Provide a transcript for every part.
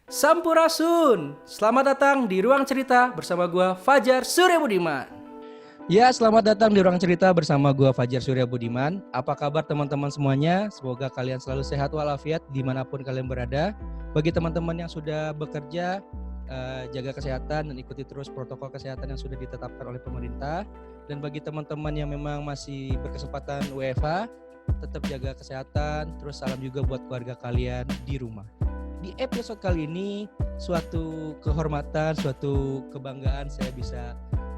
Sampurasun, selamat datang di Ruang Cerita bersama gua Fajar Surya Budiman. Ya, selamat datang di Ruang Cerita bersama gua Fajar Surya Budiman. Apa kabar teman-teman semuanya? Semoga kalian selalu sehat walafiat dimanapun kalian berada. Bagi teman-teman yang sudah bekerja, jaga kesehatan dan ikuti terus protokol kesehatan yang sudah ditetapkan oleh pemerintah. Dan bagi teman-teman yang memang masih berkesempatan WFH, tetap jaga kesehatan. Terus salam juga buat keluarga kalian di rumah. Di episode kali ini suatu kehormatan, suatu kebanggaan saya bisa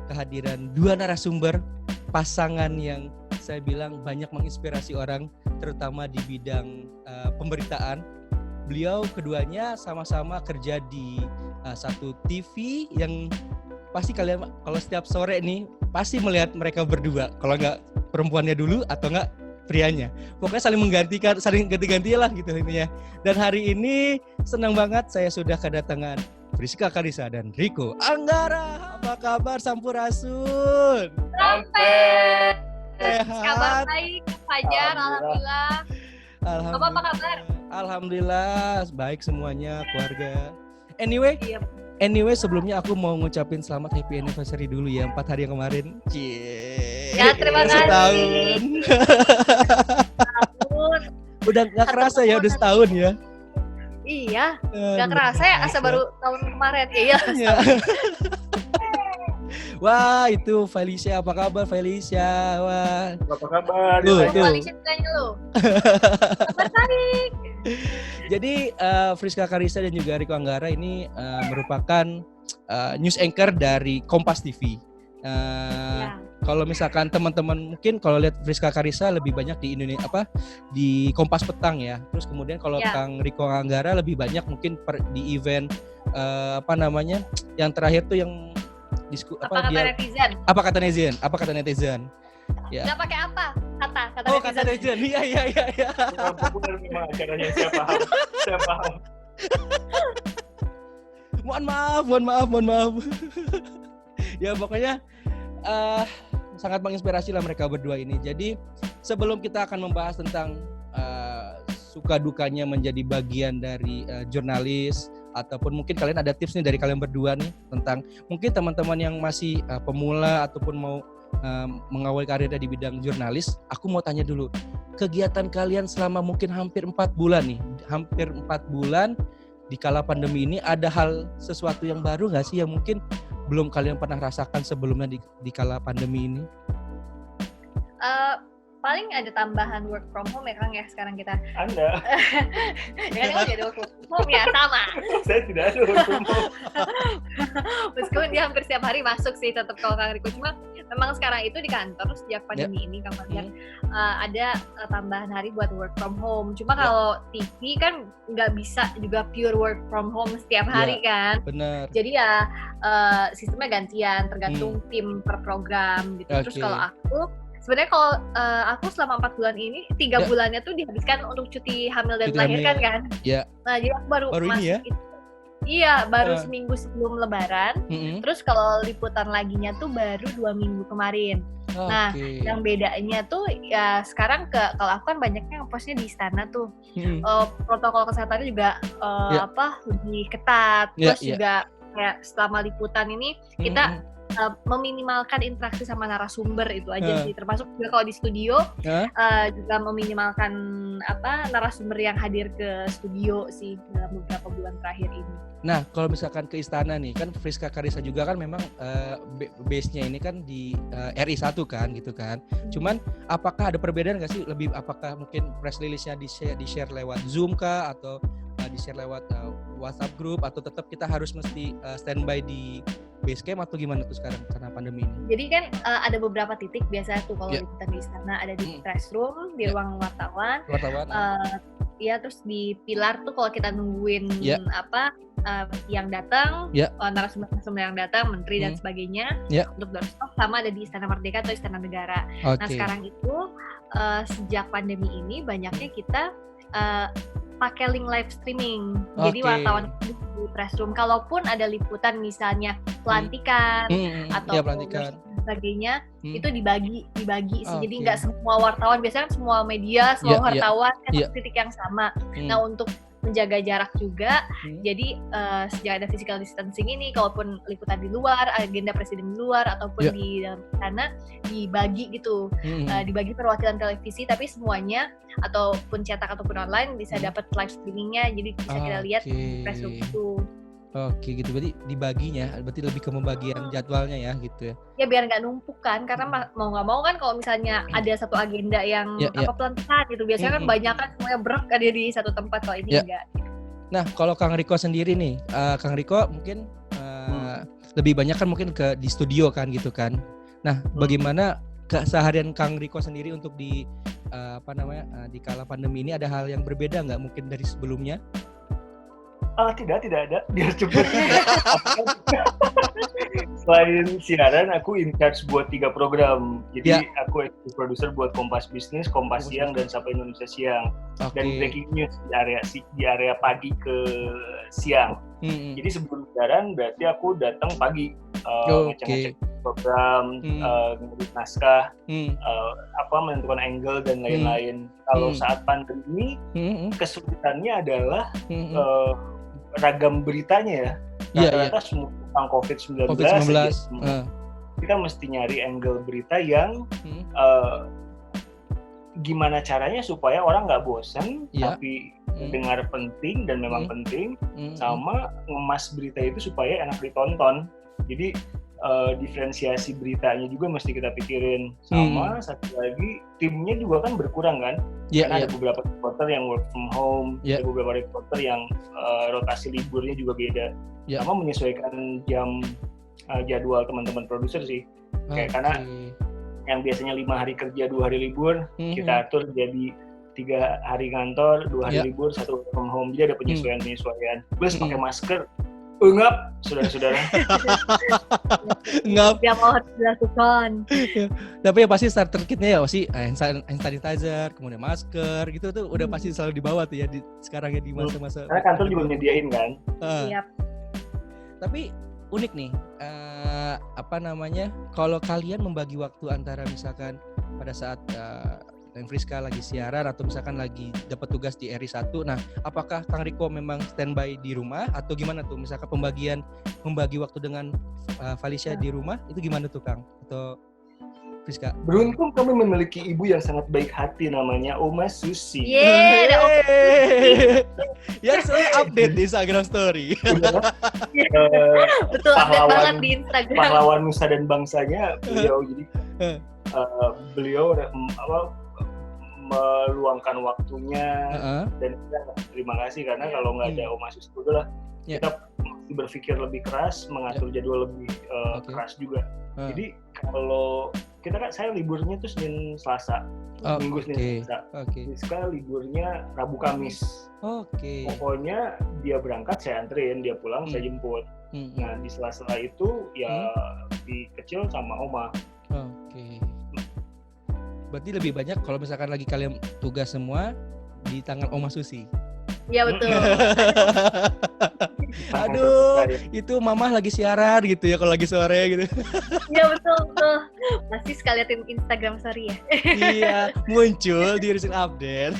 kehadiran dua narasumber pasangan yang saya bilang banyak menginspirasi orang terutama di bidang pemberitaan. Beliau keduanya sama-sama kerja di satu TV yang pasti kalian kalau setiap sore nih pasti melihat mereka berdua. Kalau nggak perempuannya dulu atau nggak prianya. Pokoknya saling menggantikan, saling ganti-ganti lah gitu intinya. Dan hari ini senang banget saya sudah kedatangan Friska Karissa dan Riko Anggara. Apa kabar Sampurasun? Sampai. Sehat. Kabar baik, Fajar. Alhamdulillah. Bapak apa kabar? Alhamdulillah, baik semuanya, keluarga. Anyway, sebelumnya aku mau ngucapin selamat happy anniversary dulu ya, 4 hari yang kemarin. Ya, terima kasih. Setahun. Udah gak kerasa ya, udah setahun ya. Iya, gak kerasa ya, asa baru tahun kemarin. Iya. Wah, itu Felicia, apa kabar Felicia? Wah. Apa kabar? Tuh. Felicia tanya lo. Kabar baik. Jadi Friska Karissa dan juga Riko Anggara ini merupakan news anchor dari Kompas TV. Kalau misalkan teman-teman mungkin kalau lihat Friska Karissa lebih banyak di Indonesia di Kompas Petang ya. Terus kemudian kalau Kang Riko Anggara lebih banyak mungkin di event yang terakhir tuh yang Apa kata netizen? Ya. Nggak pakai apa? Kata netizen. Iya. Populer memang acaranya, saya paham. Mohon maaf. Ya pokoknya sangat menginspirasi lah mereka berdua ini. Jadi sebelum kita akan membahas tentang suka dukanya menjadi bagian dari jurnalis, ataupun mungkin kalian ada tips nih dari kalian berdua nih tentang mungkin teman-teman yang masih pemula ataupun mau mengawali karirnya di bidang jurnalis. Aku mau tanya dulu, kegiatan kalian selama mungkin hampir 4 bulan di kala pandemi ini, ada hal sesuatu yang baru nggak sih yang mungkin belum kalian pernah rasakan sebelumnya di kala pandemi ini? Paling ada tambahan work from home ya Kang ya sekarang kita. Anda? Ya kan kamu jadi work from home ya, sama. Saya tidak ada work from home. Meskipun dia hampir setiap hari masuk sih tetap kalau Kang Riko, cuma memang sekarang itu di kantor sejak pandemi ini Kang Fajar ada tambahan hari buat work from home. Cuma kalau TV kan nggak bisa juga pure work from home setiap hari kan. Benar. Jadi ya sistemnya gantian tergantung tim per program gitu. Terus kalau aku sebenarnya kalau aku selama 4 bulan ini 3 bulannya tuh dihabiskan untuk cuti hamil dan melahirkan kan. Iya. Nah jadi aku baru ini ya? Iya, baru seminggu sebelum Lebaran. Terus kalau liputan laginya tuh baru 2 minggu kemarin. Nah, yang bedanya tuh ya sekarang kalau aku kan banyaknya postnya di istana tuh. Protokol kesehatannya juga lebih ketat. Terus juga kayak selama liputan ini kita meminimalkan interaksi sama narasumber itu aja sih, termasuk juga kalau di studio juga meminimalkan narasumber yang hadir ke studio sih dalam beberapa bulan terakhir ini. Nah, kalau misalkan ke istana nih, kan Friska Karissa juga kan memang base-nya ini kan di RI 1 kan gitu kan. Cuman apakah ada perbedaan nggak sih? Apakah mungkin press release-nya di-share lewat Zoom kah atau di-share lewat WhatsApp group, atau tetap kita harus mesti standby di base camp atau gimana tuh sekarang karena pandemi ini? Jadi kan ada beberapa titik biasa tuh kalau liputan di istana, ada di press room, di ruang wartawan. Terus di pilar tuh kalau kita nungguin yang datang, narasumber yang datang, menteri dan sebagainya untuk doorstop, sama ada di Istana Merdeka atau Istana Negara. Nah sekarang itu sejak pandemi ini banyaknya kita pakai link live streaming. Jadi wartawan di press room, kalaupun ada liputan misalnya pelantikan atau sebagainya, itu dibagi sih. Jadi nggak semua wartawan, biasanya kan semua media, semua wartawan kan titik yang sama. Nah untuk menjaga jarak juga. Jadi sejak ada physical distancing ini, kalaupun liputan di luar, agenda presiden di luar ataupun di dalam sana dibagi gitu, dibagi perwakilan televisi, tapi semuanya ataupun cetak ataupun online bisa dapat live streamingnya, jadi bisa kita lihat press room itu. Oke gitu, berarti dibaginya, berarti lebih ke pembagian jadwalnya ya gitu ya. Ya biar nggak numpuk kan, karena mau nggak mau kan kalau misalnya ada satu agenda yang pelan-pelan gitu, biasanya kan banyak kan semuanya berak ada di satu tempat, kalau ini enggak. Nah kalau Kang Riko sendiri nih, Kang Riko mungkin lebih banyak kan mungkin di studio kan gitu kan. Nah bagaimana keseharian Kang Riko sendiri untuk di di kala pandemi ini, ada hal yang berbeda nggak mungkin dari sebelumnya? Tidak ada. Biar cepet. Selain siaran, aku in charge buat 3 program. Jadi aku executive producer buat Kompas Bisnis, Kompas Siang, dan Sapa Indonesia Siang. Dan breaking news di area pagi ke siang. Jadi sebelum siaran berarti aku datang pagi, ngecek program, ngedit naskah, menentukan angle dan lain-lain. Kalau saat pandemi, kesulitannya adalah ragam beritanya ya. Rata-rata semua tentang COVID-19. Kita mesti nyari angle berita yang gimana caranya supaya orang nggak bosan, tapi dengar penting dan memang penting, sama ngemas berita itu supaya enak ditonton. Jadi diferensiasi beritanya juga mesti kita pikirin. Sama satu lagi, timnya juga kan berkurang kan, karena ada beberapa reporter yang work from home, ada beberapa reporter yang rotasi liburnya juga beda. Sama menyesuaikan jadwal teman-teman produser sih. Karena yang biasanya 5 hari kerja 2 hari libur, kita atur jadi 3 hari kantor, 2 hari libur, 1 work from home. Jadi ada penyesuaian. Plus pakai masker. Ngap, saudara-saudara. Ngap. Yang harus dilakukan. Tapi ya pasti starter kitnya ya pasti hand sanitizer, kemudian masker gitu tuh udah pasti selalu dibawa tuh ya sekarang ya di masa-masa. Karena kantor juga menyediain kan. Siap. Tapi unik nih, kalau kalian membagi waktu antara misalkan pada saat Friska lagi siaran atau misalkan lagi dapat tugas di RI 1. Nah, apakah Kang Riko memang standby di rumah atau gimana tuh? Misalkan membagi waktu dengan Felicia di rumah itu gimana tuh Kang? Atau Friska? Beruntung kami memiliki ibu yang sangat baik hati, namanya Oma Susi. Yang selalu update di Instagram story. Betul, update banget di Instagram. Pahlawan nusa dan bangsanya beliau. Jadi beliau meluangkan waktunya, dan kita terima kasih karena kalau nggak ada Oma Susi kita mesti berpikir lebih keras, mengatur jadwal lebih keras juga. Jadi kalau saya liburnya tuh Senin Selasa, Minggu Senin Selasa. Friska liburnya Rabu Kamis. Pokoknya dia berangkat saya anterin, dia pulang saya jemput. Nah di sela-sela itu ya di kecil sama Oma. Berarti lebih banyak kalau misalkan lagi kalian tugas semua di tangan Oma Susi. Iya betul. Aduh, itu mama lagi siaran gitu ya kalau lagi sore gitu. Iya betul. Pasti sekalian Instagram story ya. Iya, muncul di recent update.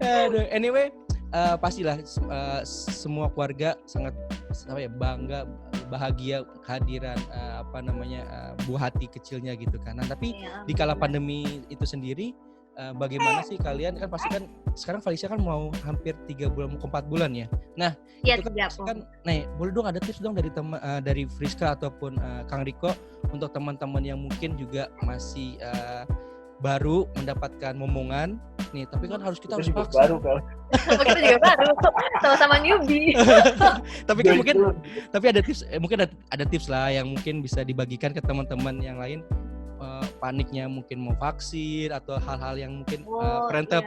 Aduh, anyway, pastilah semua keluarga sangat bangga, bahagia kehadiran Bu Hati kecilnya gitu kan. Nah, tapi di kala pandemi itu sendiri, bagaimana sih kalian kan pasti kan sekarang Felicia kan mau hampir 3 bulan mau 4 bulan ya. Nah, itu kan boleh dong ada tips dong dari Friska ataupun Kang Riko untuk teman-teman yang mungkin juga masih baru mendapatkan momongan nih, tapi kan kita harus vaksin. Baru kan. Kita juga baru, sama-sama newbie. Tapi kan mungkin ada tips lah yang mungkin bisa dibagikan ke teman-teman yang lain, paniknya mungkin mau vaksin atau hal-hal yang mungkin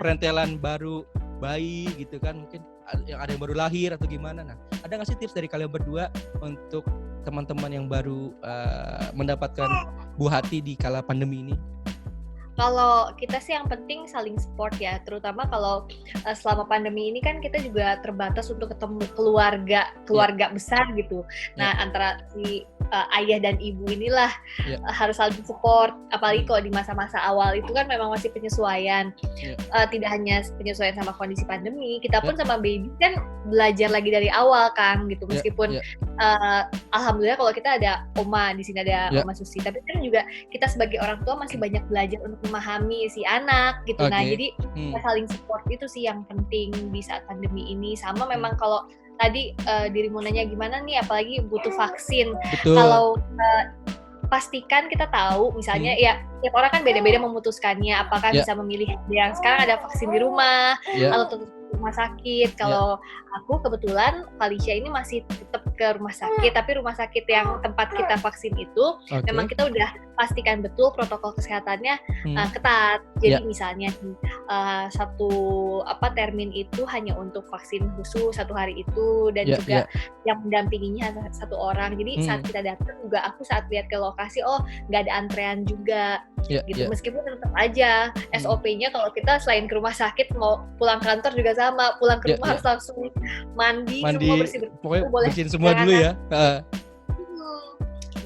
perentelan baru bayi gitu kan, mungkin yang ada yang baru lahir atau gimana. Nah, ada nggak sih tips dari kalian berdua untuk teman-teman yang baru mendapatkan Bu Hati di kala pandemi ini? Kalau kita sih yang penting saling support ya, terutama kalau selama pandemi ini kan kita juga terbatas untuk ketemu keluarga besar gitu. Nah, antara si ayah dan ibu inilah harus saling support, apalagi kalau di masa-masa awal itu kan memang masih penyesuaian. Tidak hanya penyesuaian sama kondisi pandemi, kita pun sama baby kan belajar lagi dari awal kan gitu. Meskipun alhamdulillah kalau kita ada oma di sini, ada Oma Susi, tapi kan juga kita sebagai orang tua masih banyak belajar untuk memahami si anak gitu. Nah, jadi kita saling support itu sih yang penting di saat pandemi ini. Sama memang kalau tadi dirimu nanya gimana nih, apalagi butuh vaksin. Kalau pastikan kita tahu, misalnya ya tiap orang kan beda-beda memutuskannya, apakah bisa memilih yang sekarang ada vaksin di rumah atau tetap rumah sakit. Kalau aku kebetulan Felicia ini masih tetap ke rumah sakit, tapi rumah sakit yang tempat kita vaksin itu memang kita udah pastikan betul protokol kesehatannya ketat. Jadi misalnya satu termin itu hanya untuk vaksin khusus 1 hari itu, dan juga yang mendampinginya satu orang. Jadi saat kita datang juga, aku saat lihat ke lokasi, nggak ada antrean juga gitu. Meskipun tetap aja SOP-nya kalau kita selain ke rumah sakit mau pulang kantor juga sama, pulang ke rumah harus langsung mandi semua bersih-bersih. Pokoknya bersihin semua dulu ya.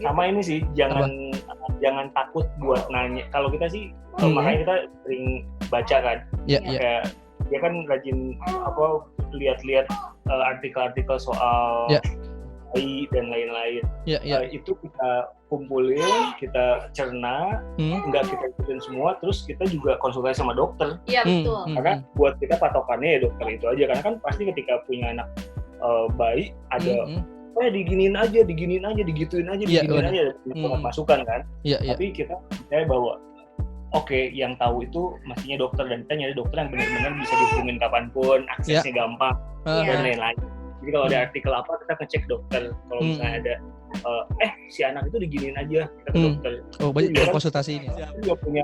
Sama ini sih, jangan takut buat nanya. Kalau kita sih makanya kita sering baca kan, kayak dia kan rajin lihat-lihat artikel-artikel soal AI dan lain-lain. Itu kita kumpulin, kita cerna, nggak kita ikutin semua, terus kita juga konsultasi sama dokter. Iya betul. Karena buat kita patokannya ya dokter itu aja, karena kan pasti ketika punya anak bayi ada diginiin aja, digituin aja, masukan kan. Tapi kita percaya bahwa yang tahu itu mestinya dokter, dan kita nyari dokter yang benar-benar bisa dihubungin kapanpun, aksesnya gampang dan lain-lain. Jadi kalau ada artikel apa, kita ngecek dokter. Kalau misalnya ada si anak itu diginiin aja, kita ke dokter. Banyak konsultasi ini. Dia juga punya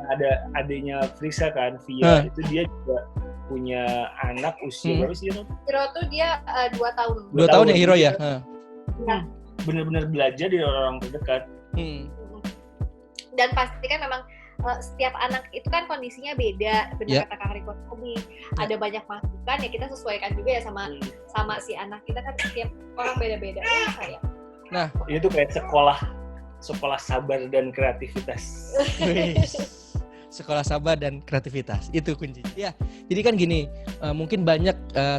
adanya Frisa kan, Via itu dia juga punya anak usia berapa sih? Hiro tuh dia 2 tahun. 2 tahun ya Hiro ya. Benar-benar belajar dari orang terdekat. Dan pastikan memang setiap anak itu kan kondisinya beda, benar kata Kang Riko tadi. Ada banyak masukan ya, kita sesuaikan juga ya sama si anak kita kan, setiap orang beda-beda. Nah, itu kayak sekolah sabar dan kreativitas. Sekolah sabar dan kreativitas, itu kunci. Ya, jadi kan gini, mungkin banyak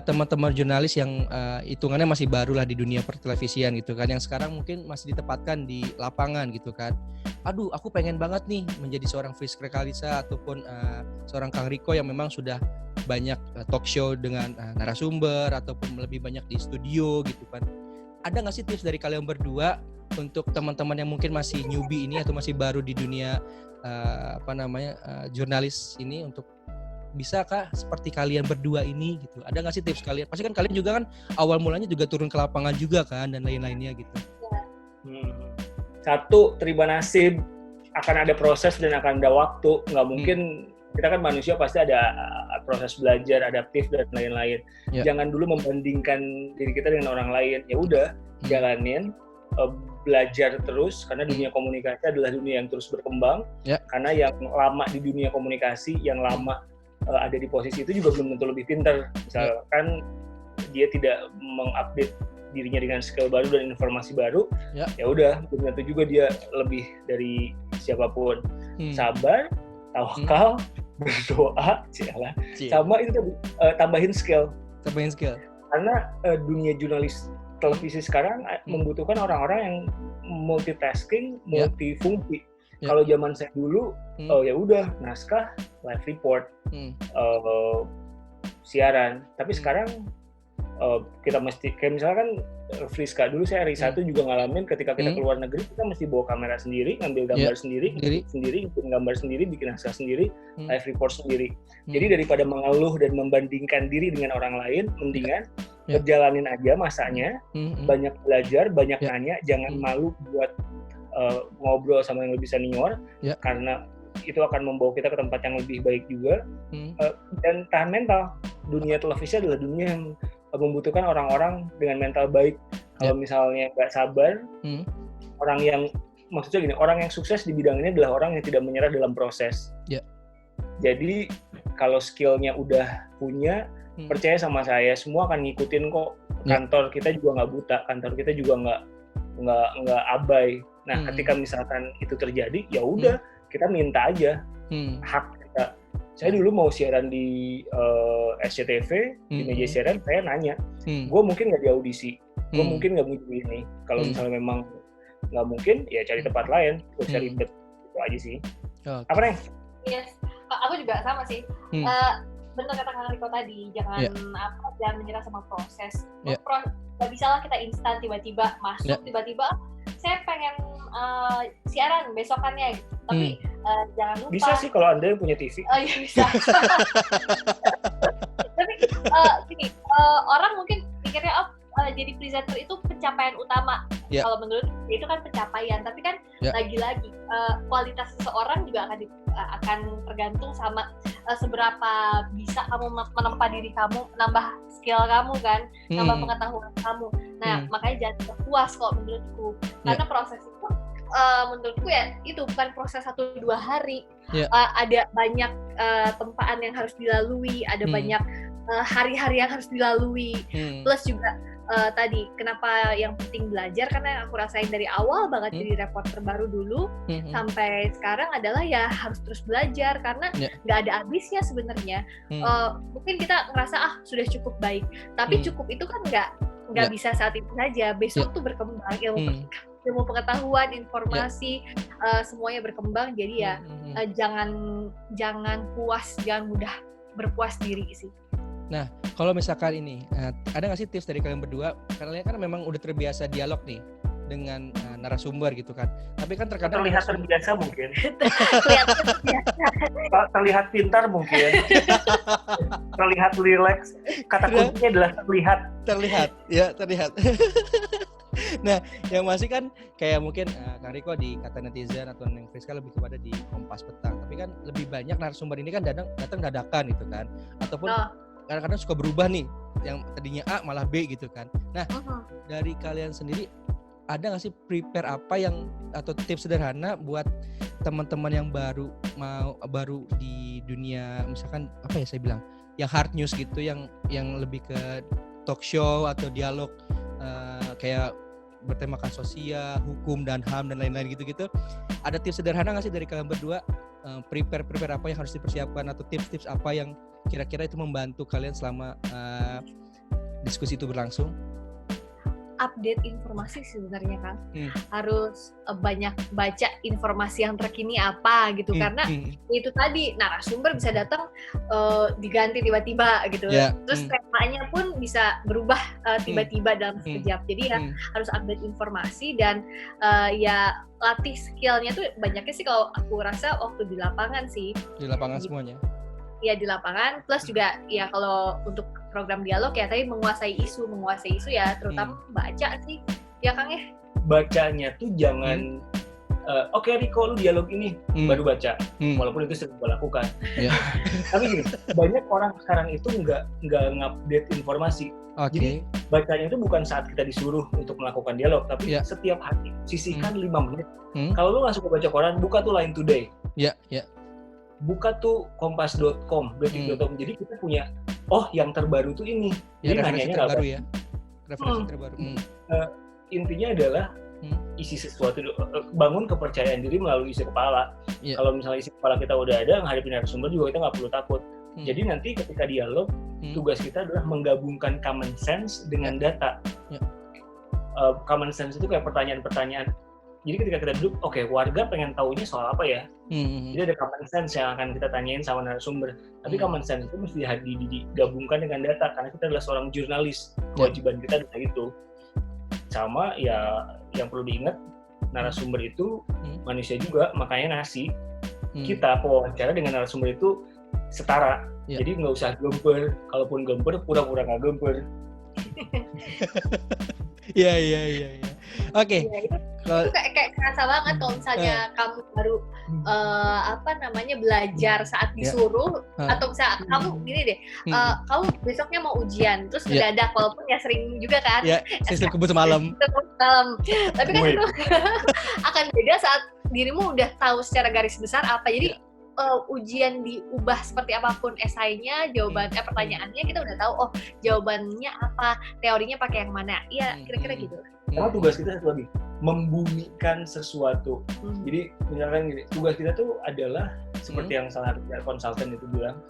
teman-teman jurnalis yang hitungannya masih baru lah di dunia pertelevisian gitu kan, yang sekarang mungkin masih ditempatkan di lapangan gitu kan. Aduh, aku pengen banget nih menjadi seorang Friska Kalisa ataupun seorang Kang Riko yang memang sudah banyak talk show dengan narasumber ataupun lebih banyak di studio gitu kan. Ada nggak sih tips dari kalian berdua untuk teman-teman yang mungkin masih newbie ini atau masih baru di dunia jurnalis ini, untuk bisakah seperti kalian berdua ini gitu? Ada nggak sih tips kalian? Pasti kan kalian juga kan awal mulanya juga turun ke lapangan juga kan, dan lain-lainnya gitu. Satu, terima nasib, akan ada proses dan akan ada waktu. Nggak mungkin, kita kan manusia pasti ada proses belajar, adaptif dan lain-lain. Jangan dulu membandingkan diri kita dengan orang lain. Ya udah, jalanin, belajar terus, karena dunia komunikasi adalah dunia yang terus berkembang. Karena yang lama di dunia komunikasi, yang lama ada di posisi itu juga belum tentu lebih pintar. Misalkan dia tidak mengupdate dirinya dengan skill baru dan informasi baru, ya udah belum tentu juga dia lebih dari siapapun. Sabar, tawakal, berdoa, sama itu tadi, tambahin skill. Karena dunia jurnalis televisi sekarang membutuhkan orang-orang yang multitasking, multifungsi. Kalau zaman saya dulu, ya udah naskah, live report, siaran. Tapi sekarang kita mesti, kayak misalkan Friska dulu, saya hari 1 juga ngalamin ketika kita keluar negeri, kita mesti bawa kamera sendiri, ngambil gambar sendiri, bikin gambar sendiri, bikin naskah sendiri, live report sendiri. Jadi daripada mengeluh dan membandingkan diri dengan orang lain, mendingan berjalanin aja masanya, banyak belajar, banyak nanya, jangan malu buat ngobrol sama yang lebih senior, karena itu akan membawa kita ke tempat yang lebih baik juga. Dan tahan mental. Dunia televisi adalah dunia yang membutuhkan orang-orang dengan mental baik. Kalau misalnya nggak sabar, orang yang, maksudnya gini, orang yang sukses di bidang ini adalah orang yang tidak menyerah dalam proses. Jadi kalau skillnya udah punya, percaya sama saya, semua akan ngikutin kok. Kantor kita juga nggak buta, kantor kita juga nggak abai. Nah, ketika misalkan itu terjadi, ya udah kita minta aja hak kita. Saya dulu mau siaran di SCTV, di meja siaran, saya nanya, gue mungkin nggak diaudisi, gue mungkin nggak mungkin ini. Kalau misalnya memang nggak mungkin, ya cari tempat lain, gak usah ribet. Itu aja sih. Okay. Apa Neng? Yes, aku juga sama sih. Benar kata Kang Riko tadi, jangan menyerah sama proses. Gak bisa lah kita instan tiba-tiba masuk, tiba-tiba saya pengen siaran besokannya gitu. Tapi jangan lupa. Bisa sih kalau Anda yang punya TV. Oh iya bisa. Tapi gini, orang mungkin pikirnya jadi presenter itu pencapaian utama. Kalau menurut itu kan pencapaian, tapi kan lagi-lagi kualitas seseorang juga akan tergantung sama seberapa bisa kamu menempa diri kamu, menambah skill kamu kan, nambah pengetahuan kamu. Nah, makanya jangan puas kalau menurutku. Karena proses itu menurutku ya itu bukan proses 1-2 hari. Ada banyak tempaan yang harus dilalui, ada banyak hari-hari yang harus dilalui. Plus juga tadi kenapa yang penting belajar, karena yang aku rasain dari awal banget jadi reporter baru dulu sampai sekarang adalah ya harus terus belajar karena nggak ada habisnya sebenarnya. Mungkin kita ngerasa sudah cukup baik, tapi cukup itu kan nggak bisa saat itu saja. Besok tuh berkembang ilmu pengetahuan, informasi, semuanya berkembang. Jadi ya jangan puas, jangan mudah berpuas diri sih. Nah, kalau misalkan ini, ada nggak sih tips dari kalian berdua? Karena kan memang udah terbiasa dialog nih dengan narasumber gitu kan. Tapi kan terkadang terlihat terbiasa mungkin. Terlihat pintar mungkin. Terlihat rileks. Kata kuncinya adalah terlihat. Terlihat. Nah, yang masih kan kayak mungkin Kang Riko di Kata Netizen atau Neng Friska lebih kepada di Kompas Petang. Tapi kan lebih banyak narasumber ini kan datang dadakan gitu kan. Ataupun kadang-kadang suka berubah nih, yang tadinya A malah B gitu kan. Nah, dari kalian sendiri ada nggak sih prepare apa yang atau tips sederhana buat teman-teman yang baru di dunia, misalkan apa ya saya bilang, yang hard news gitu, yang lebih ke talk show atau dialog kayak bertemakan sosial, hukum dan HAM dan lain-lain gitu-gitu. Ada tips sederhana nggak sih dari kalian berdua? Prepare apa yang harus dipersiapkan atau tips-tips apa yang kira-kira itu membantu kalian selama diskusi itu berlangsung? Update informasi sebenarnya kan harus banyak baca informasi yang terkini apa gitu karena itu tadi narasumber bisa datang diganti tiba-tiba gitu terus temanya pun bisa berubah tiba-tiba dalam sekejap. Jadi ya harus update informasi dan ya latih skillnya tuh banyaknya sih kalau aku rasa waktu di lapangan sih. Di lapangan gitu. Semuanya? Ya di lapangan, plus juga ya kalau untuk program dialog ya tadi menguasai isu ya terutama baca sih ya Kang ya. Bacanya tuh jangan oke Riko lu dialog ini baru baca walaupun itu sering gue lakukan. Tapi gini, banyak orang sekarang itu nggak ngupdate informasi. Jadi bacanya itu bukan saat kita disuruh untuk melakukan dialog, tapi setiap hari sisihkan 5 menit. Kalau lu nggak suka baca koran, buka tuh Line Today. Buka tuh kompas.com, detik.com. Jadi kita punya yang terbaru tuh ini. Jadi nanyanya nggak baru ya. Referensi terbaru. Intinya adalah isi sesuatu, bangun kepercayaan diri melalui isi kepala. Kalau misalnya isi kepala kita udah ada, menghadapi narasumber juga kita nggak perlu takut. Jadi nanti ketika dialog, tugas kita adalah menggabungkan common sense dengan data. Common sense itu kayak pertanyaan-pertanyaan. Jadi ketika kita duduk, warga pengen taunya soal apa ya? Jadi ada common sense yang akan kita tanyain sama narasumber. Tapi common sense itu mesti digabungkan dengan data, karena kita adalah seorang jurnalis. Kewajiban kita adalah itu. Sama ya, yang perlu diingat, narasumber itu manusia juga, makanya kita pewawancara dengan narasumber itu setara. Jadi nggak usah gemper. Kalaupun gemper, pura-pura nggak gemper. Iya. Oke. Itu kayak kerasa banget kalau misalnya kamu baru belajar saat disuruh atau misalnya kamu gini deh, kamu besoknya mau ujian terus mendadak walaupun ya sering juga kan. Sistem kebut semalam. Tapi kan itu akan beda saat dirimu udah tahu secara garis besar apa. Jadi ujian diubah seperti apapun esainya, pertanyaannya kita udah tahu jawabannya apa, teorinya pakai yang mana. Iya, kira-kira gitu. Karena tugas kita satu lagi, membumikan sesuatu. Jadi misalkan gini, tugas kita tuh adalah seperti yang salah satu konsultan itu bilang,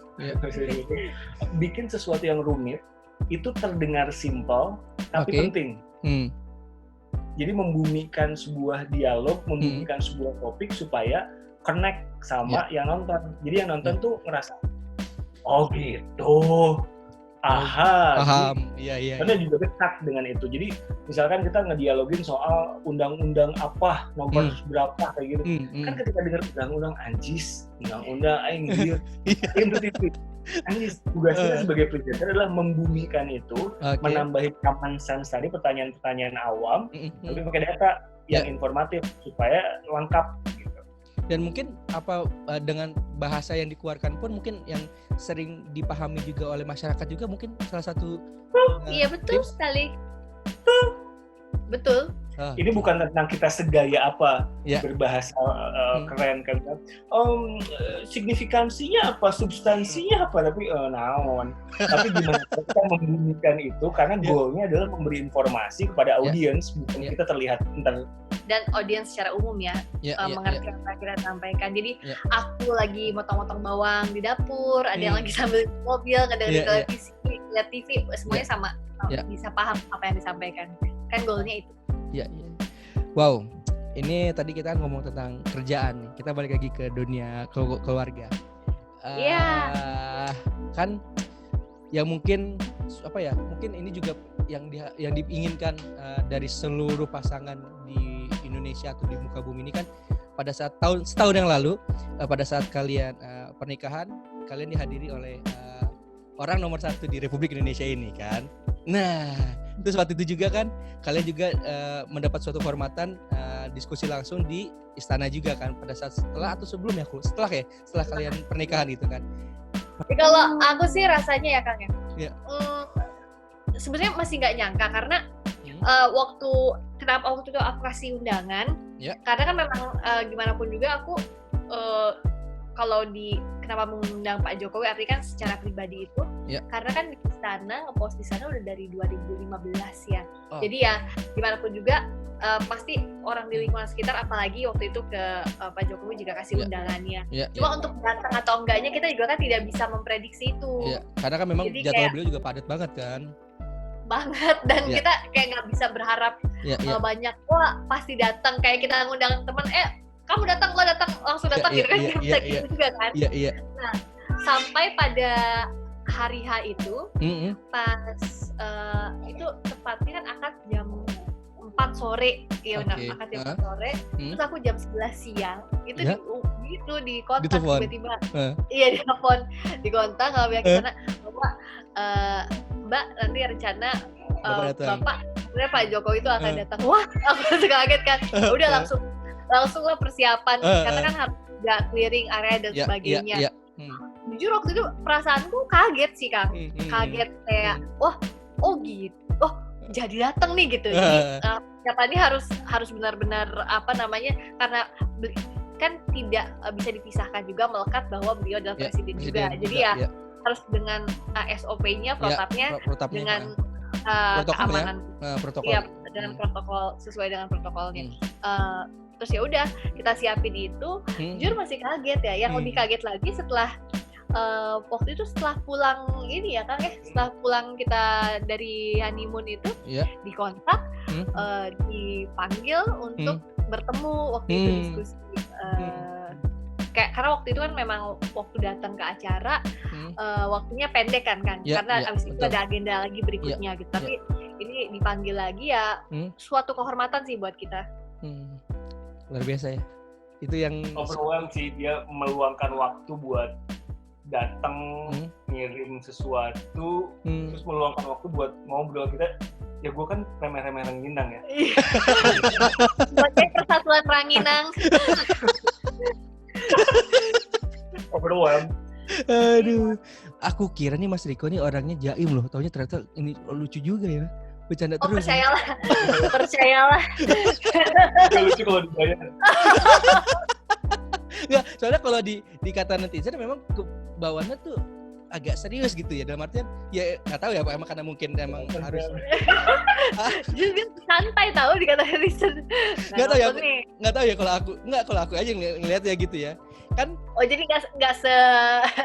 bikin sesuatu yang rumit itu terdengar simpel tapi penting. Jadi membumikan sebuah dialog, membumikan sebuah topik supaya connect sama yang nonton. Jadi yang nonton tuh ngerasa, oh gitu, paham. Iya. Karena juga dekat dengan itu. Jadi misalkan kita ngedialogin soal undang-undang apa, nomor berapa kayak gitu. Kan ketika dengar undang-undang anjis, undang-undang anjir, anjis, tugas kita sebagai presenter adalah membumikan itu, menambahi common sense tadi, pertanyaan-pertanyaan awam, tapi pakai data yang informatif supaya lengkap. Dan mungkin dengan bahasa yang dikeluarkan pun mungkin yang sering dipahami juga oleh masyarakat juga mungkin salah satu iya betul tips. Sekali betul. Ini bukan tentang kita segaya apa berbahasa keren kan, signifikansinya apa, substansinya apa, tapi naon. Tapi gimana kita membumikan itu, karena goalnya adalah memberi informasi kepada audiens, bukan kita terlihat dan audiens secara umum mengerti apa yang kita sampaikan. Jadi aku lagi motong-motong bawang di dapur, ada yang lagi sambil mobil, ngedengerin televisi, lihat TV, semuanya sama bisa paham apa yang disampaikan. Kan goalnya itu. Iya. Wow, ini tadi kita ngomong tentang kerjaan nih. Kita balik lagi ke dunia keluarga. Kan yang mungkin mungkin ini juga yang diinginkan dari seluruh pasangan di Indonesia atau di muka bumi ini kan, pada saat setahun yang lalu pada saat kalian pernikahan, kalian dihadiri oleh orang nomor 1 di Republik Indonesia ini kan. Nah, terus waktu itu juga kan kalian juga mendapat suatu kehormatan diskusi langsung di istana juga kan, pada saat setelah atau sebelum setelah kalian pernikahan gitu kan. Kalau aku sih rasanya Kang sebenarnya masih nggak nyangka, karena kenapa waktu itu aku kasih undangan, karena kan memang gimana pun juga aku kalau kenapa mengundang Pak Jokowi, artinya kan secara pribadi itu, karena kan di istana, ngepost di sana udah dari 2015 ya. Jadi ya gimana pun juga pasti orang di lingkungan sekitar, apalagi waktu itu ke Pak Jokowi juga kasih undangannya. Cuma untuk datang atau enggaknya kita juga kan tidak bisa memprediksi itu. Karena kan memang jadwal beliau juga padat banget kan. Dan kita kayak nggak bisa berharap banyak, pasti datang, kayak kita ngundang teman, kamu datang, lo datang, langsung datang gitu kan, gitu juga kan. Nah, sampai pada hari H itu, pas itu tepatnya kan akad jam 4 sore, akad jam 4 sore, terus aku jam 11 siang, itu di kontak tiba-tiba, di telepon, di kontak, nggak bilang ke sana, Mbak, nanti rencana Bapak, sebenarnya Pak Jokowi itu akan datang. Wah, aku langsung kaget kan. Udah langsung lah persiapan, karena kan harus clearing area dan sebagainya. Jujur waktu itu perasaanku kaget sih Kang, kaget kayak, gitu, jadi datang nih gitu. Jadi tadi harus benar-benar karena kan tidak bisa dipisahkan juga, melekat bahwa beliau adalah presiden juga. Jadi harus dengan SOP-nya, protapnya, dengan keamanan, protokol. dengan protokol, sesuai dengan protokolnya. Terus ya udah kita siapin itu. Jujur masih kaget ya. Yang lebih kaget lagi setelah waktu itu setelah pulang ini ya Kang, setelah pulang kita dari honeymoon itu, dikontak, dipanggil untuk bertemu waktu itu diskusi. Karena waktu itu kan memang waktu datang ke acara waktunya pendek kan karena abis itu ada agenda lagi berikutnya gitu. Tapi ini dipanggil lagi ya, suatu kehormatan sih buat kita. Luar biasa ya. Itu yang overwhelmed sih, dia meluangkan waktu buat datang, ngirim sesuatu, terus meluangkan waktu buat ngobrol. Kita ya, gue kan remeh-remeh Ranginang ya. Sebagai persatuan Ranginang. Overwhelmed. Aduh, aku kira nih Mas Riko nih orangnya jaim loh, taunya ternyata ini lucu juga ya, bercanda terus. Percayalah. Gak lucu kalau dibayar. Enggak, soalnya kalau di kata netizen memang bawaannya tuh agak serius gitu ya, dalam artian ya nggak tahu ya Pak, emang karena mungkin emang harus jadi santai tahu dikata netizen. Nggak tahu ya kalau aku aja ngelihat ya gitu ya kan. Jadi nggak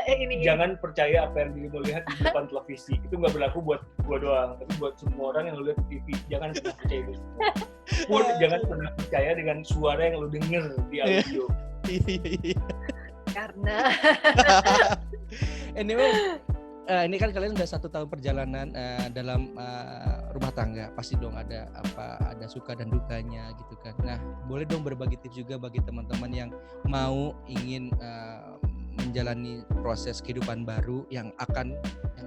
ini. Jangan percaya apa yang dirimu lihat di depan televisi, itu nggak berlaku buat gua doang, tapi buat semua orang yang lu lihat di TV. Jangan pernah percaya itu. Pun jangan pernah percaya dengan suara yang lu denger di audio. Karena anyway, ini kan kalian udah 1 tahun perjalanan dalam rumah tangga, pasti dong ada suka dan dukanya gitu kan. Nah, boleh dong berbagi tips juga bagi teman-teman yang ingin menjalani proses kehidupan baru, yang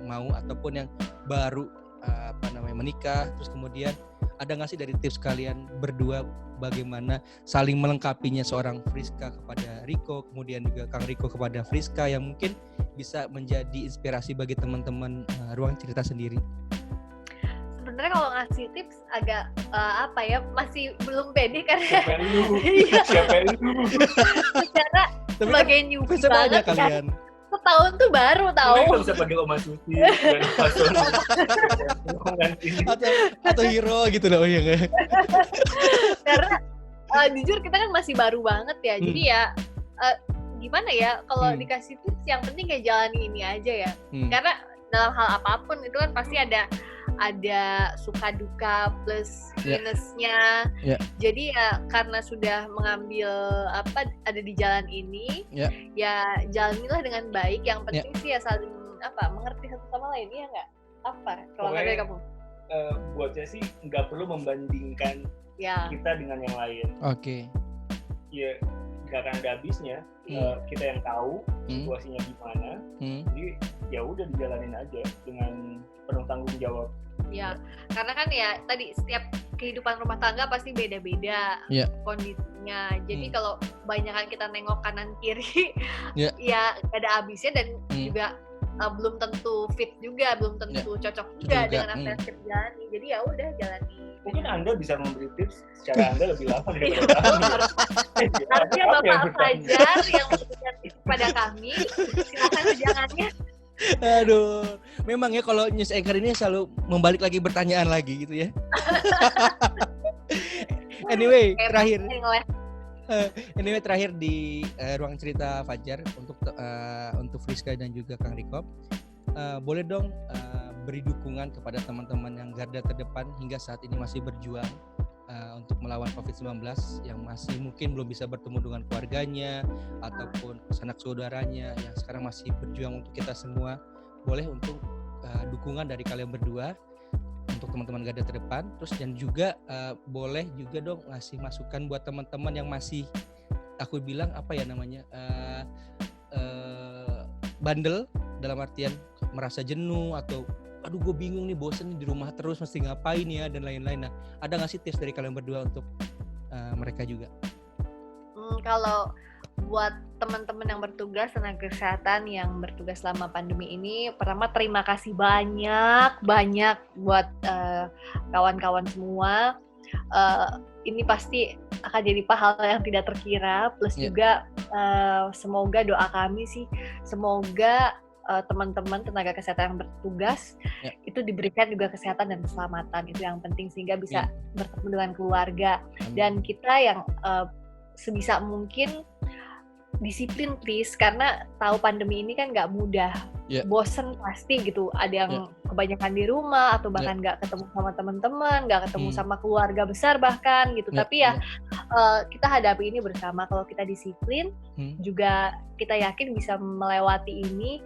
mau ataupun yang baru menikah, terus kemudian ada nggak sih dari tips kalian berdua bagaimana saling melengkapinya seorang Friska kepada Riko, kemudian juga Kang Riko kepada Friska, yang mungkin bisa menjadi inspirasi bagi teman-teman ruang cerita sendiri? Sebenarnya kalau ngasih tips agak masih belum pede karena siapa lu? Secara sebagai newbie banget kalian. Setahun tuh baru tahu. Kamu bisa panggil Oma Susi dan atau Hiro gitu loh ya nggak? Karena jujur kita kan masih baru banget ya. Jadi ya gimana ya kalau dikasih tips yang penting kayak jalani ini aja ya. Karena dalam hal apapun itu kan pasti ada suka duka plus minusnya. Jadi ya karena sudah mengambil ada di jalan ini, ya jalanilah dengan baik. Yang penting sih ya saling mengerti satu sama lain, ya nggak? Kalau nggak dari kamu? Buat saya sih nggak perlu membandingkan kita dengan yang lain. Oke. Ya nggak akan ada habisnya. Kita yang tahu situasinya gimana. Jadi ya udah dijalanin aja dengan penuh tanggung jawab. Ya, karena kan ya tadi setiap kehidupan rumah tangga pasti beda-beda kondisinya. Jadi kalau banyakan kita nengok kanan kiri, ya gak ada habisnya dan juga belum tentu fit juga, belum tentu cocok juga dengan apa yang kita jalani. Jadi ya udah jalani. Mungkin Anda bisa memberi tips secara Anda lebih lama daripada kami. Harusnya Bapak Fajar yang memberikan tips pada kami. Silakan ujangannya. Aduh, memang ya kalau news anchor ini selalu membalik lagi pertanyaan lagi gitu ya. Anyway, terakhir di ruang cerita Fajar untuk Friska dan juga Kang Riko, boleh dong beri dukungan kepada teman-teman yang garda terdepan hingga saat ini masih berjuang untuk melawan COVID-19, yang masih mungkin belum bisa bertemu dengan keluarganya ataupun sanak saudaranya yang sekarang masih berjuang untuk kita semua. Boleh untuk dukungan dari kalian berdua untuk teman-teman garda terdepan. Terus dan juga boleh juga dong ngasih masukan buat teman-teman yang masih aku bilang bandel, dalam artian merasa jenuh atau aduh gue bingung nih, bosen nih di rumah terus, mesti ngapain ya dan lain-lain. Nah, ada nggak sih tips dari kalian berdua untuk mereka juga? Kalau buat teman-teman yang bertugas, tenaga kesehatan yang bertugas selama pandemi ini, pertama terima kasih banyak buat kawan-kawan semua. Ini pasti akan jadi pahala yang tidak terkira. Plus juga semoga doa kami sih, semoga teman-teman tenaga kesehatan yang bertugas itu diberikan juga kesehatan dan keselamatan, itu yang penting sehingga bisa bertemu dengan keluarga. Dan kita yang sebisa mungkin disiplin please, karena tahu pandemi ini kan nggak mudah, bosen pasti gitu, ada yang kebanyakan di rumah atau bahkan nggak ketemu sama teman-teman, nggak ketemu sama keluarga besar bahkan gitu. Tapi ya kita hadapi ini bersama. Kalau kita disiplin juga kita yakin bisa melewati ini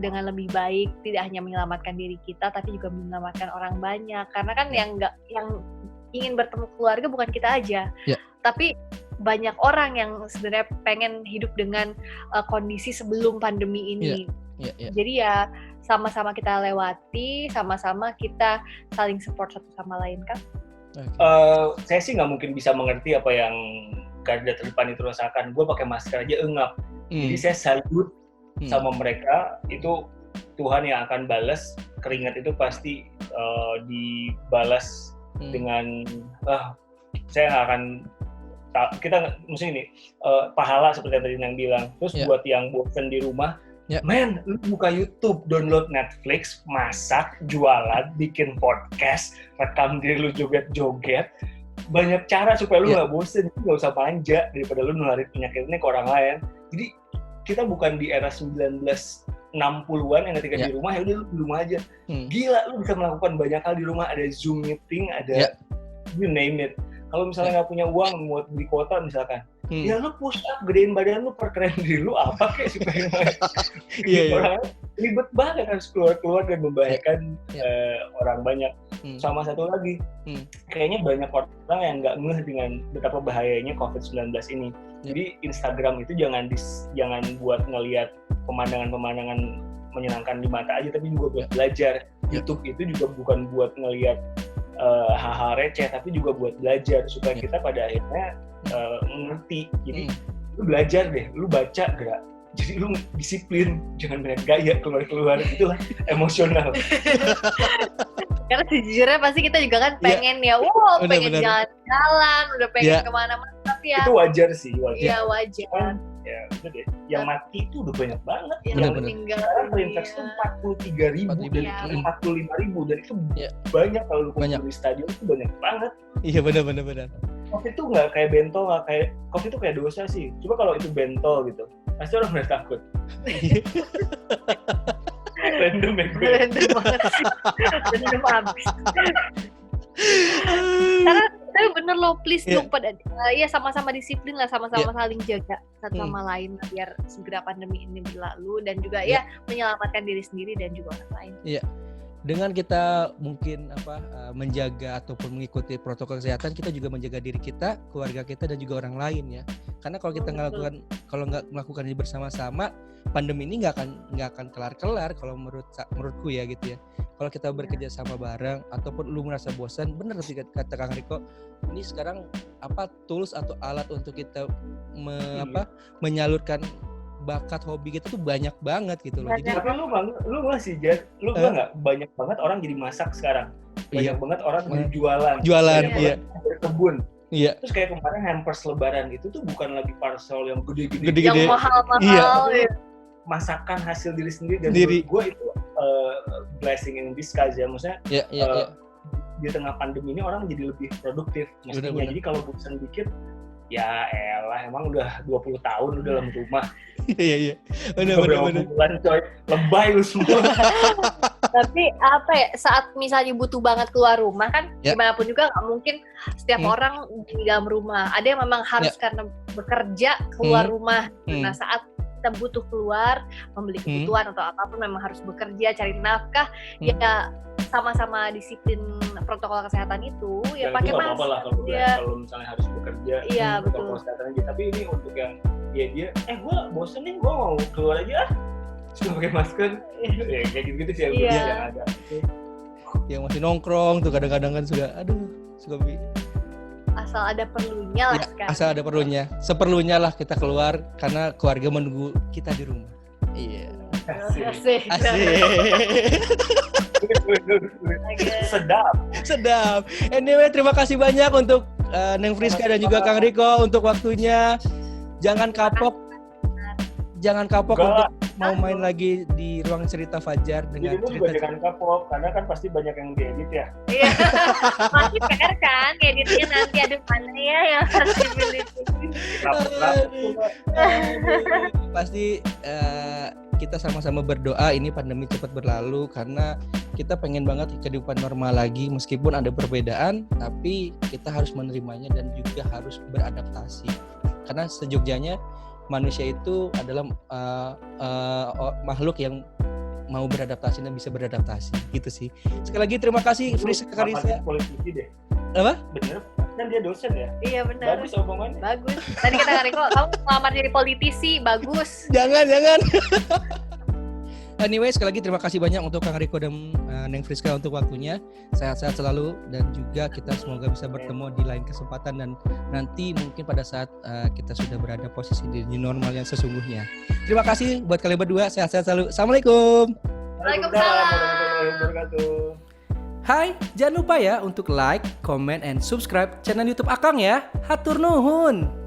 dengan lebih baik, tidak hanya menyelamatkan diri kita tapi juga menyelamatkan orang banyak. Karena kan yang ingin bertemu keluarga bukan kita aja, tapi banyak orang yang sebenarnya pengen hidup dengan kondisi sebelum pandemi ini. Jadi ya sama-sama kita lewati, sama-sama kita saling support satu sama lain kan. Saya sih nggak mungkin bisa mengerti apa yang garda terdepan itu rasakan. Gue pakai masker aja engap. Jadi saya salut sama mereka. Itu Tuhan yang akan balas. Keringat itu pasti dibalas dengan saya nggak akan kita mesti ini pahala seperti yang tadi Nang bilang. Terus buat yang bosan di rumah, men, lu buka YouTube, download Netflix, masak, jualan, bikin podcast, rekam diri lu joget-joget. Banyak cara supaya lu nggak bosen, nggak usah manja daripada lu nularin penyakit ini ke orang lain. Jadi kita bukan di era 1960-an yang ketika di rumah, ya udah lu di rumah aja. Gila, lu bisa melakukan banyak hal di rumah. Ada Zoom meeting, ada you name it. Kalau misalnya nggak punya uang buat beli kuota misalkan, ya lu push up, gedein badan lu, perkeren diri lu, apa kayak supaya orang ribet banget harus keluar dan membahayakan orang banyak. Sama satu lagi, kayaknya banyak orang yang nggak ngeh dengan betapa bahayanya COVID-19 ini. Jadi Instagram itu jangan buat ngelihat pemandangan-pemandangan menyenangkan di mata aja, tapi juga buat belajar. YouTube itu juga bukan buat ngelihat hal-hal receh, tapi juga buat belajar supaya kita pada akhirnya mengerti. Jadi lu belajar deh, lu baca gerak. Jadi lu disiplin, jangan banyak gaya keluar-keluar, itulah emosional. Karena sejujurnya pasti kita juga kan pengen pengen jalan-jalan, udah pengen kemana-mana, tapi itu wajar sih, Iya wajar. Ya udah deh, yang mati itu udah banyak banget. Yang meninggal sekarang terinfeksi itu 43.000 dan 45.000 dan itu banyak. Kalau lu kumpul di stadion itu banyak banget. Iya benar. COVID itu nggak kayak bentol, COVID itu kayak dosa sih. Coba kalau itu bentol gitu, pasti orang udah takut. Random ya gue. Random banget. Random abis. Karena tapi bener loh, please dong pada sama-sama disiplin lah, sama-sama saling jaga satu sama lain biar segera pandemi ini berlalu dan juga menyelamatkan diri sendiri dan juga orang lain. Iya. Dengan kita mungkin menjaga ataupun mengikuti protokol kesehatan, kita juga menjaga diri kita, keluarga kita dan juga orang lain ya. Karena kalau kita nggak melakukan ini bersama-sama, pandemi ini nggak akan kelar-kelar kalau menurutku ya gitu ya. Kalau kita bekerja sama bareng ataupun lu merasa bosan, bener sih kata Kang Riko, ini sekarang tools atau alat untuk kita menyalurkan bakat hobi kita tuh banyak banget gitu loh. Jadi tapi lu masih nggak banyak banget orang jadi masak sekarang. Banyak banget orang jadi jualan, berkebun. Iya. Terus kayak kemarin hampers lebaran itu tuh bukan lagi parcel yang gede-gede. Yang mahal-mahal. Iya. Masakan hasil diri sendiri dan menurut gue itu blessing in disguise ya. Maksudnya di tengah pandemi ini orang jadi lebih produktif mestinya. Jadi kalau bosan dikit, ya elah emang udah 20 tahun udah dalam rumah. Iya. Benar. Bulan coy, lebay lu semua. Tapi saat misalnya butuh banget keluar rumah kan, gimana pun juga nggak mungkin setiap orang di dalam rumah. Ada yang memang harus karena bekerja keluar rumah. Nah saat kita butuh keluar, membeli kebutuhan atau apapun memang harus bekerja, cari nafkah, ya sama-sama disiplin protokol kesehatan itu, ya pakai masker. Kalau misalnya harus bekerja, protokol kesehatan aja. Tapi ini untuk yang dia gue bosen nih, gue mau keluar aja cuma pakai masker. Ya kayak gitu sih yang ada. Yang masih nongkrong tuh kadang-kadang kan suka asal ada perlunya lah sekarang. Asal ada perlunya. Seperlunya lah kita keluar karena keluarga menunggu kita di rumah. Iya. Asik. Sedap. Anyway, terima kasih banyak untuk Neng Friska dan juga Kang Riko untuk waktunya. Jangan kapok untuk mau main lagi di ruang cerita Fajar dengan cerita. Jangan kapok, karena kan pasti banyak yang diedit ya. Iya. Masih PR kan, editnya nanti ada mana ya yang harus dipilih. Pasti kita sama-sama berdoa ini pandemi cepat berlalu karena kita pengen banget kehidupan normal lagi meskipun ada perbedaan, tapi kita harus menerimanya dan juga harus beradaptasi. Karena sejogjanya manusia itu adalah makhluk yang mau beradaptasi dan bisa beradaptasi gitu sih. Sekali lagi terima kasih Friska Karisa. Politisi deh. Apa? Bener, kan dia dosen ya. Iya benar. Bagus omongannya. Bagus. Tadi kata Kak Riko, kamu ngelamar jadi politisi, bagus. Jangan. Anyway, sekali lagi terima kasih banyak untuk Kang Riko dan Neng Friska untuk waktunya. Sehat-sehat selalu dan juga kita semoga bisa bertemu di lain kesempatan dan nanti mungkin pada saat kita sudah berada posisi di normal yang sesungguhnya. Terima kasih buat kalian berdua. Sehat-sehat selalu. Assalamualaikum. Waalaikumsalam. Warahmatullahi wabarakatuh. Hai, jangan lupa ya untuk like, comment, and subscribe channel YouTube Akang ya. Hatur nuhun.